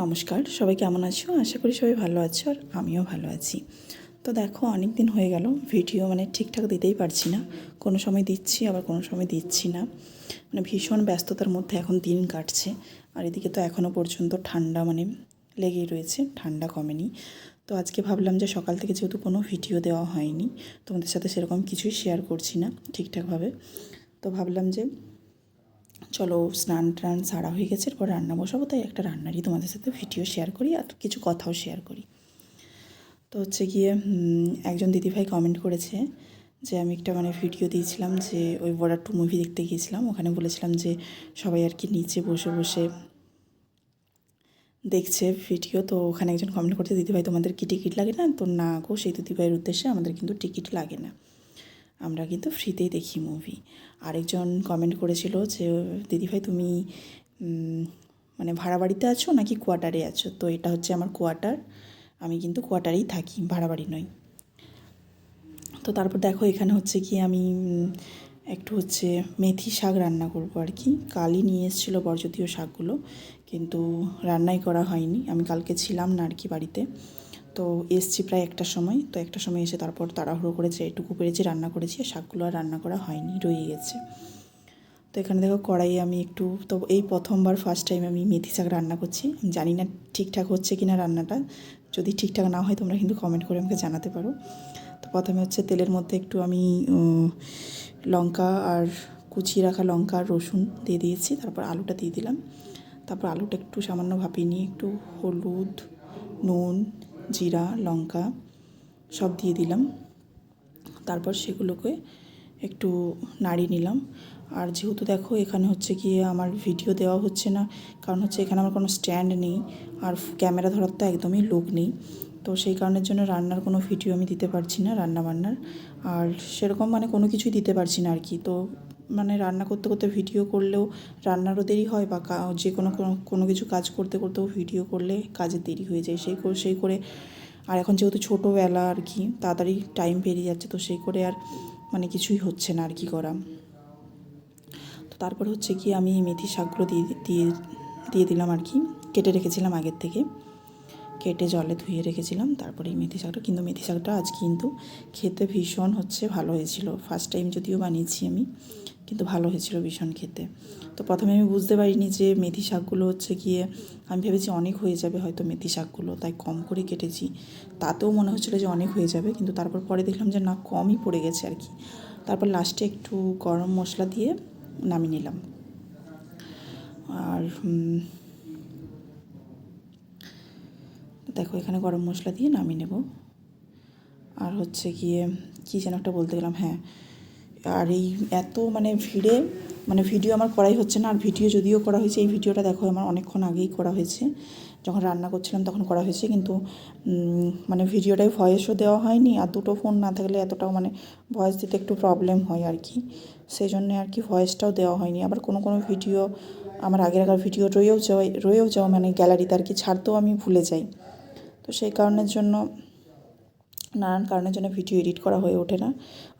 নমস্কার, সবাই কেমন আছো? আশা করি সবাই ভালো আছো আর আমিও ভালো আছি। তো দেখো অনেক দিন হয়ে গেল ভিডিও ঠিকঠাক দিতেই পারছি না। কোনো সময় দিচ্ছি আবার কোনো সময় দিচ্ছি না। ভীষণ ব্যস্ততার মধ্যে এখন দিন কাটছে। আর এদিকে তো এখনও পর্যন্ত ঠান্ডা লেগেই রয়েছে, ঠান্ডা কমেনি। তো আজকে ভাবলাম যে সকাল থেকে যেহেতু কোনো ভিডিও দেওয়া হয়নি, তোমাদের সাথে সেরকম কিছুই শেয়ার করছি না ঠিকঠাকভাবে, তো ভাবলাম যে চলো স্নান টান সারা হয়ে গেছে, এরপর রান্না বসাবো, তাই একটা রান্নারই তোমাদের সাথে ভিডিও শেয়ার করি আর কিছু কথাও শেয়ার করি। তো হচ্ছে গিয়ে একজন দিদিভাই কমেন্ট করেছে যে আমি একটা ভিডিও দিয়েছিলাম যে ওই বর্ডার 2 মুভি দেখতে গিয়েছিলাম, ওখানে বলেছিলাম যে সবাই আর কি নিচে বসে বসে দেখছে ভিডিও। তো ওখানে একজন কমেন্ট করছে, দিদিভাই তোমাদের কি টিকিট লাগে না? তো না গো, সেই দিদিভাইয়ের উদ্দেশ্যে আমাদের কিন্তু টিকিট লাগে না, আমরা কিন্তু ফ্রিতেই দেখি মুভি। আরেকজন কমেন্ট করেছিল যে দিদিভাই তুমি ভাড়া বাড়িতে আছো নাকি কোয়ার্টারে আছো? তো এটা হচ্ছে আমার কোয়ার্টার, আমি কিন্তু কোয়ার্টারেই থাকি, ভাড়া বাড়ি নয়। তো তারপর দেখো এখানে হচ্ছে কি আমি একটু মেথি শাক রান্না করবো আর কি। কালই নিয়ে এসেছিলো বরজাতীয় শাকগুলো, কিন্তু রান্নাই করা হয়নি। আমি কালকে ছিলাম না আর কি বাড়িতে, তো এসছি প্রায় 1টার সময়। তো 1টার সময় এসে তারপর তাড়াহুড়ো করেছে, এটুকু পেরেছি রান্না করেছি, শাকগুলো আর রান্না করা হয়নি, রয়ে গেছে। তো এখানে দেখো কড়াইয়ে আমি একটু, তো এই প্রথমবার ফার্স্ট টাইম আমি মেথি শাক রান্না করছি। জানি না ঠিকঠাক হচ্ছে কি না রান্নাটা, যদি ঠিকঠাক না হয় তোমরা কিন্তু কমেন্ট করে আমাকে জানাতে পারো। তো প্রথমে তেলের মধ্যে একটু আমি লঙ্কা আর কুচিয়ে রাখা লঙ্কা আর রসুন দিয়ে দিয়েছি, তারপর আলুটা দিয়ে দিলাম। তারপর আলুটা একটু সামান্য ভাপিয়ে নিয়ে একটু হলুদ, নুন, জিরা, লঙ্কা সব দিয়ে দিলাম। তারপর সেগুলোকে একটু নাড়িয়ে নিলাম। আর যেহেতু দেখো এখানে গিয়ে আমার ভিডিও দেওয়া হচ্ছে না, কারণ এখানে আমার কোনো স্ট্যান্ড নেই আর ক্যামেরা ধরার তো একদমই লোক নেই। তো সেই কারণের জন্য রান্নার কোনো ভিডিও আমি দিতে পারছি না, রান্নাবান্নার আর সেরকম কোনো কিছুই দিতে পারছি না আর কি। তো রান্না করতে করতে ভিডিও করলেও রান্নারও দেরি হয়, বা যে কোনো কিছু কাজ করতে করতেও ভিডিও করলে কাজের দেরি হয়ে যায়, সেই করে আর এখন যেহেতু ছোটোবেলা আর কি, তাড়াতাড়ি টাইম পেরিয়ে যাচ্ছে, তো সেই করে আর কিছুই হচ্ছে না আর কি করা। তো তারপর কি আমি মেথি শাকগুলো দিয়ে দিলাম আর কি, কেটে রেখেছিলাম আগের থেকে, কেটে জলে ধুয়ে রেখেছিলাম। তারপরে এই মেথি শাকটা, কিন্তু মেথি শাকটা আজ কিন্তু খেতে ভীষণ ভালো হয়েছিল। ফার্স্ট টাইম যদিও বানিয়েছি আমি, কিন্তু ভালো হয়েছিল ভীষণ খেতে। তো প্রথমে আমি বুঝতে পারিনি যে মেথি শাকগুলো গিয়ে, আমি ভেবেছি অনেক হয়ে যাবে হয়তো মেথি শাকগুলো, তাই কম করে কেটেছি। তাতেও মনে হচ্ছিলো যে অনেক হয়ে যাবে, কিন্তু তারপর পরে দেখলাম যে না, কমই পড়ে গেছে আর কি। তারপর লাস্টে একটু গরম মশলা দিয়ে নামিয়ে নিলাম। আর দেখো এখানে গরম মশলা দিয়ে নামিয়ে নেব। আর গিয়ে কী যেন একটা বলতে গেলাম, হ্যাঁ, আর এই এত ভিড়ে ভিডিও আমার করাই হচ্ছে না। আর ভিডিও যদিও করা হয়েছে, এই ভিডিওটা দেখো আমার অনেকক্ষণ আগেই করা হয়েছে, যখন রান্না করছিলাম তখন করা হয়েছে, কিন্তু ভিডিওটায় ভয়েসও দেওয়া হয়নি। আর দুটো ফোন না থাকলে এতটাও ভয়েস দিতে একটু প্রবলেম হয় আর কি, সেই জন্যে আর কি ভয়েসটাও দেওয়া হয়নি। আবার কোনো ভিডিও আমার আগের ভিডিও রয়েও যাওয়া গ্যালারিতে আর কি, ছাড়তেও আমি ভুলে যাই। তো সেই কারণের জন্য, নানান কারণের জন্য ভিডিও এডিট করা হয়ে ওঠে না।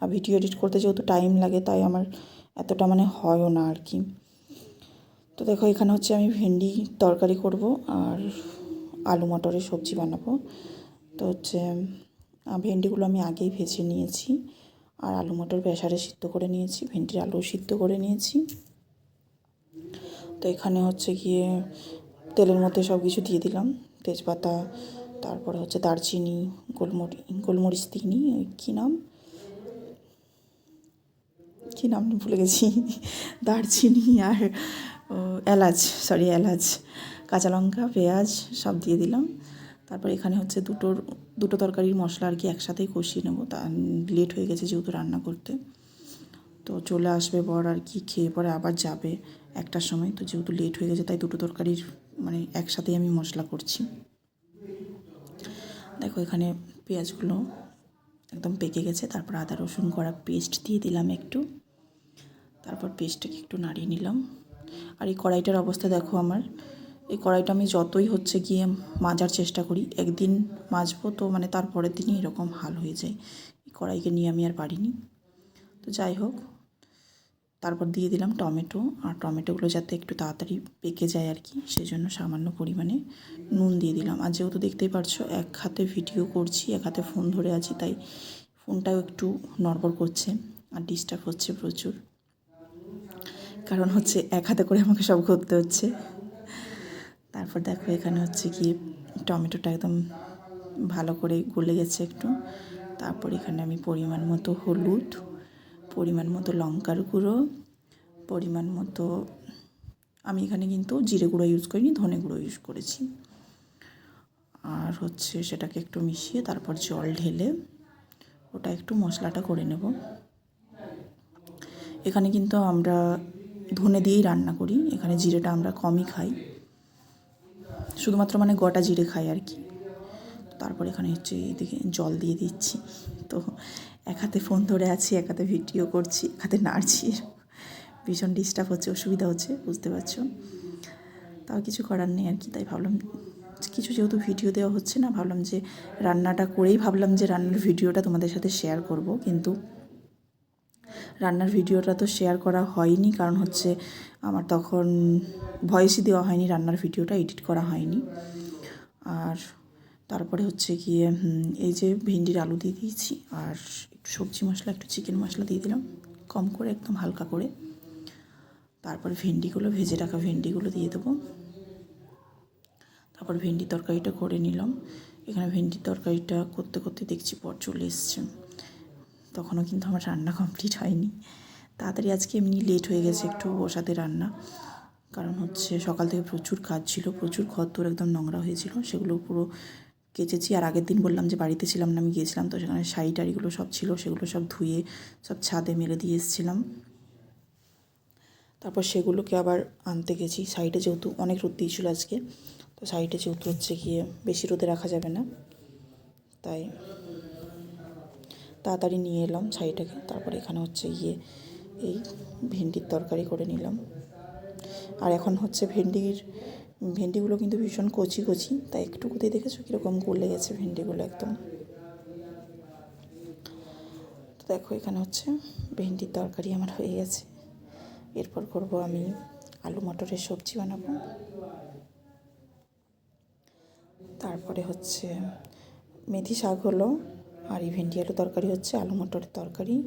আর ভিডিও এডিট করতে যেহেতু টাইম লাগে, তাই আমার এতটা হয়ও না আর কি। তো দেখো এখানে আমি ভেন্ডি তরকারি করব আর আলু মটরের সবজি বানাবো। তো ভেন্ডিগুলো আমি আগেই ভেজে নিয়েছি, আর আলু মটর প্রেসারে সিদ্ধ করে নিয়েছি, ভেন্ডির আলু সিদ্ধ করে নিয়েছি। তো এখানে গিয়ে তেলের মধ্যে সব কিছু দিয়ে দিলাম, তেজপাতা, তারপরে দারচিনি, গোলমরিচ দিইনি, কী নাম ভুলে গেছি, দারচিনি আর এলাচ, এলাচ, কাঁচা লঙ্কা, পেঁয়াজ সব দিয়ে দিলাম। তারপর এখানে দুটো তরকারির মশলা আর কি একসাথেই কষিয়ে নেবো। তা লেট হয়ে গেছে যেহেতু রান্না করতে, তো চলে আসবে বর আর কি, খেয়ে পরে আবার যাবে 1টার সময়। তো যেহেতু লেট হয়ে গেছে, তাই দুটো তরকারির একসাথেই আমি মশলা করছি। দেখো এখানে পেঁয়াজগুলো একদম পেকে গেছে, তারপর আদা রসুন করা পেস্ট দিয়ে দিলাম একটু, তারপর পেস্টটাকে একটু নাড়িয়ে নিলাম। আর এই কড়াইটার অবস্থা দেখো আমার, এই কড়াইটা আমি যতই গিয়ে মাজার চেষ্টা করি, একদিন মাজবো তো তারপরের দিনই এরকম হাল হয়ে যায়। এই কড়াইকে নিয়ে আমি আর পারিনি। তো যাই হোক, তারপর দিয়ে দিলাম টমেটো, আর টমেটোগুলো যাতে একটু তাড়াতাড়ি পেকে যায় আর কি, সেই জন্য সামান্য পরিমাণে নুন দিয়ে দিলাম। আর যেহেতু দেখতেই পারছো এক হাতে ভিডিও করছি, এক হাতে ফোন ধরে আছি, তাই ফোনটাও একটু নড়বড় করছে আর ডিস্টার্ব হচ্ছে প্রচুর, কারণ হচ্ছে এক হাতে করে আমাকে সব করতে হচ্ছে। তারপর দেখো এখানে হচ্ছে কি টমেটোটা একদম ভালো করে গলে গেছে একটু। তারপর এখানে আমি পরিমাণ মতো হলুদ, পরিমাণ মতো লঙ্কার গুঁড়ো, পরিমাণ মতো, আমি এখানে কিন্তু জিরে গুঁড়ো ইউজ করিনি, ধনে গুঁড়ো ইউজ করেছি। আর হচ্ছে সেটাকে একটু মিশিয়ে তারপর জল ঢেলে ওটা একটু মশলাটা করে নেব। এখানে কিন্তু আমরা ধনে দিয়েই রান্না করি, এখানে জিরেটা আমরা কমই খাই, শুধুমাত্র মানে গোটা জিরে খাই আর কি। তারপর এখানে হচ্ছে এইদিকে জল দিয়ে দিচ্ছি। তো এক হাতে ফোন ধরে আছি, এক হাতে ভিডিও করছি, এক হাতে নাড়ছি, ভীষণ ডিস্টার্ব হচ্ছে, অসুবিধা হচ্ছে, বুঝতে পারছো। তাও কিছু করার নেই আর কি। তাই ভাবলাম কিছু যেহেতু ভিডিও দেওয়া হচ্ছে না, ভাবলাম যে রান্নাটা করেই ভাবলাম যে রান্নার ভিডিওটা তোমাদের সাথে শেয়ার করব, কিন্তু রান্নার ভিডিওটা তো শেয়ার করা হয়নি, কারণ হচ্ছে আমার তখন ভয়েসই দেওয়া হয়নি, রান্নার ভিডিওটা এডিট করা হয়নি। আর তারপরে হচ্ছে গিয়ে এই যে ভেন্ডির আলু দিয়ে দিয়েছি, আর একটু সবজি মশলা, একটু চিকেন মশলা দিয়ে দিলাম কম করে, একদম হালকা করে। তারপরে ভেন্ডিগুলো, ভেজে রাখা ভেন্ডিগুলো দিয়ে দেবো। তারপর ভেন্ডি তরকারিটা করে নিলাম। এখানে ভেন্ডির তরকারিটা করতে করতে দেখছি পর চলে এসছে, তখনও কিন্তু আমার রান্না কমপ্লিট হয়নি। তাড়াতাড়ি আজকে এমনি লেট হয়ে গেছে একটু বসাতে রান্না, কারণ হচ্ছে সকাল থেকে প্রচুর কাজ ছিল, প্রচুর ঘরদোর একদম নোংরা হয়েছিল, সেগুলো পুরো কেচেছি। আর আগের দিন বললাম যে বাড়িতে ছিলাম না, আমি গিয়েছিলাম, তো সেখানে শাড়ি টাড়িগুলো সব ছিল, সেগুলো সব ধুয়ে সব ছাদে মেলে দিয়ে এসেছিলাম। তারপর সেগুলোকে আবার আনতে গেছি সাইডে, যেহেতু অনেক রোদ দিয়েছিল আজকে, তো সাইডে যেহেতু হচ্ছে গিয়ে বেশি রোদে রাখা যাবে না, তাই তাড়াতাড়ি নিয়ে এলাম শাড়িটাকে। তারপরে এখানে হচ্ছে গিয়ে এই ভেন্ডির তরকারি করে নিলাম। আর এখন হচ্ছে ভেন্ডিগুলো কিন্তু ভীষণ কচি কচি, তাই একটুকুতেই দেখেছো কীরকম গলে গেছে ভেন্ডিগুলো একদম। তো দেখো এখানে হচ্ছে ভেন্ডির তরকারি আমার হয়ে গেছে। এরপর করব আমি আলু মটরের সবজি বানাবো। তারপরে হচ্ছে মেথি শাক হলো, আর এই ভেন্ডি আলু তরকারি হচ্ছে আলু মটরের তরকারি।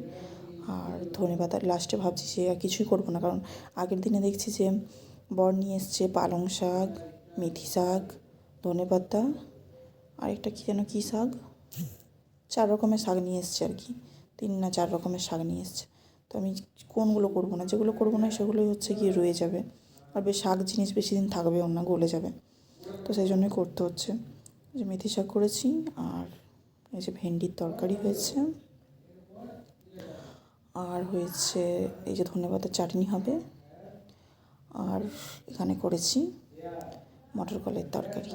আর ধনেপাতা লাস্টে ভাবছি যে আর কিছুই করবো না, কারণ আগের দিনে দেখছি যে বর নিয়ে এসছে পালং শাক, মেথি শাক, ধনেপাতা, আরেকটা কী যেন কী শাক, 4 রকমের শাক নিয়ে এসছে আর কি, 3 না 4 রকমের শাক নিয়ে এসছে। তো আমি কোনগুলো করবো না, যেগুলো করবো না সেগুলোই হচ্ছে গিয়ে রয়ে যাবে, আর বেশ শাক জিনিস বেশি দিন থাকবেও না, গলে যাবে। তো সেই জন্যই করতে হচ্ছে। যে মেথি শাক করেছি, আর এই যে ভেন্ডির তরকারি হয়েছে, আর হয়েছে এই যে ধনেপাতার চাটনি হবে, আর এখানে করেছি মটর কলাইয়ের তরকারি।